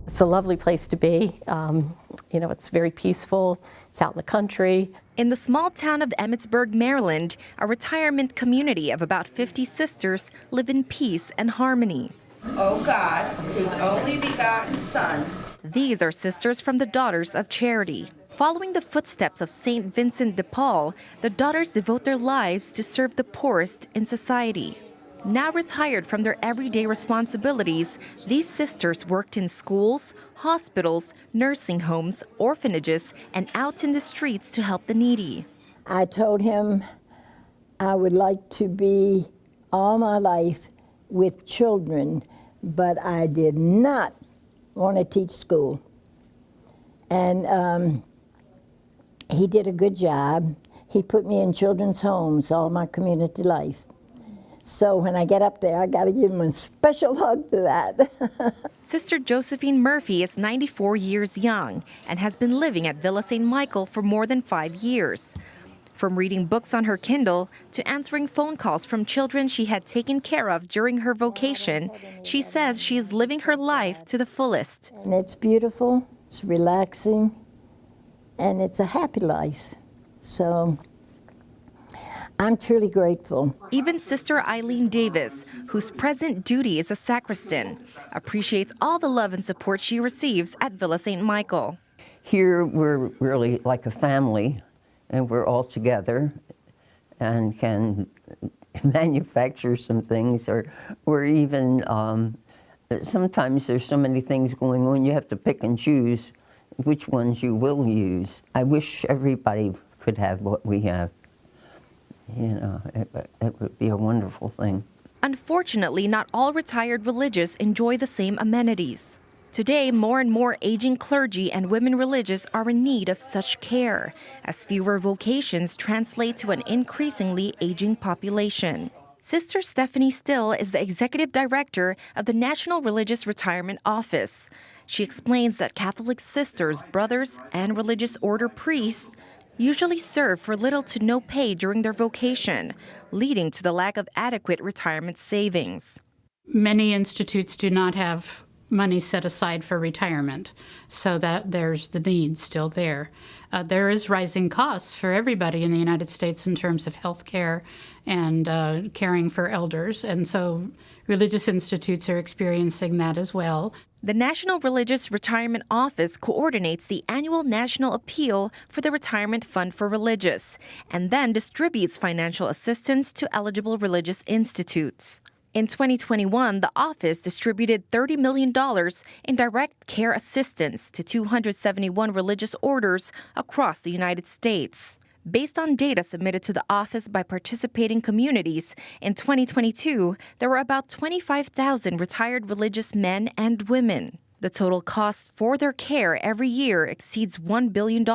It's a lovely place to be. It's very peaceful. It's out in the country. In the small town of Emmitsburg, Maryland, a retirement community of about 50 sisters live in peace and harmony. O God, whose only begotten Son. These are sisters from the Daughters of Charity. Following the footsteps of St. Vincent de Paul, the daughters devote their lives to serve the poorest in society. Now retired from their everyday responsibilities, these sisters worked in schools, hospitals, nursing homes, orphanages, and out in the streets to help the needy. I told him I would like to be all my life with children, but I did not want to teach school. And he did a good job. He put me in children's homes all my community life. So when I get up there, I got to give him a special hug for that. Sister Josephine Murphy is 94 years young and has been living at Villa St. Michael for more than 5 years. From reading books on her Kindle to answering phone calls from children she had taken care of during her vocation, she says she is living her life to the fullest. And it's beautiful, it's relaxing, and it's a happy life. So I'm truly grateful. Even Sister Eileen Davis, whose present duty is a sacristan, appreciates all the love and support she receives at Villa St. Michael. Here we're really like a family, and we're all together and can manufacture some things, or even sometimes there's so many things going on, you have to pick and choose which ones you will use. I wish everybody could have what we have. It would be a wonderful thing. Unfortunately, not all retired religious enjoy the same amenities. Today, more and more aging clergy and women religious are in need of such care, as fewer vocations translate to an increasingly aging population. Sister Stephanie Still is the executive director of the National Religious Retirement Office. She explains that Catholic sisters, brothers, and religious order priests usually serve for little to no pay during their vocation, leading to the lack of adequate retirement savings. Many institutes do not have money set aside for retirement, so that there's the need still there. There is rising costs for everybody in the United States in terms of health care and caring for elders, and so religious institutes are experiencing that as well. The National Religious Retirement Office coordinates the annual national appeal for the Retirement Fund for Religious and then distributes financial assistance to eligible religious institutes. In 2021, the office distributed $30 million in direct care assistance to 271 religious orders across the United States. Based on data submitted to the office by participating communities, in 2022, there were about 25,000 retired religious men and women. The total cost for their care every year exceeds $1 billion,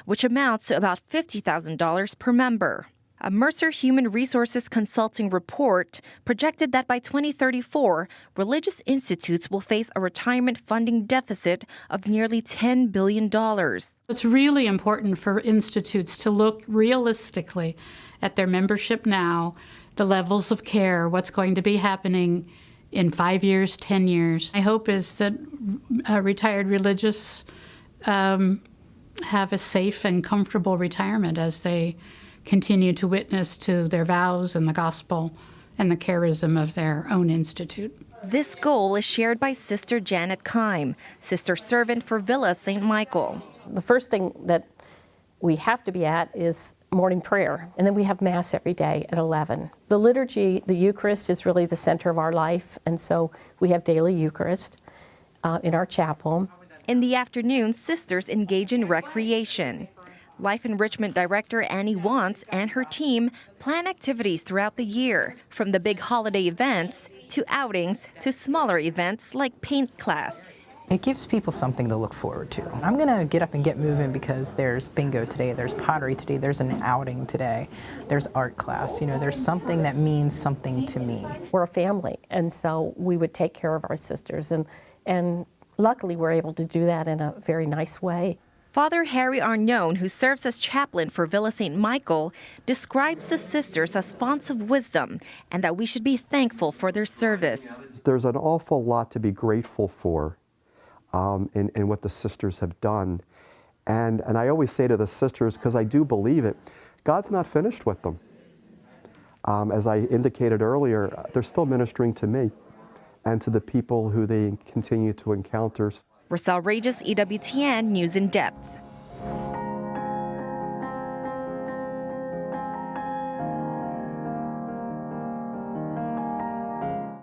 which amounts to about $50,000 per member. A Mercer Human Resources Consulting report projected that by 2034, religious institutes will face a retirement funding deficit of nearly $10 billion. It's really important for institutes to look realistically at their membership now, the levels of care, what's going to be happening in 5 years, 10 years. My hope is that retired religious have a safe and comfortable retirement as they continue to witness to their vows and the gospel and the charism of their own institute. This goal is shared by Sister Janet Kime, sister servant for Villa St. Michael. The first thing that we have to be at is morning prayer, and then we have Mass every day at 11. The liturgy, the Eucharist, is really the center of our life, and so we have daily Eucharist in our chapel. In the afternoon, sisters engage in recreation. Life Enrichment Director Annie Wantz and her team plan activities throughout the year, from the big holiday events to outings to smaller events like paint class. It gives people something to look forward to. I'm going to get up and get moving because there's bingo today, there's pottery today, there's an outing today, there's art class. There's something that means something to me. We're a family, and so we would take care of our sisters, and luckily we're able to do that in a very nice way. Father Harry Arnone, who serves as chaplain for Villa St. Michael, describes the sisters as fonts of wisdom and that we should be thankful for their service. There's an awful lot to be grateful for. in what the sisters have done. And I always say to the sisters, because I do believe it, God's not finished with them. As I indicated earlier, they're still ministering to me and to the people who they continue to encounter. Roselle Reyes, EWTN News in Depth.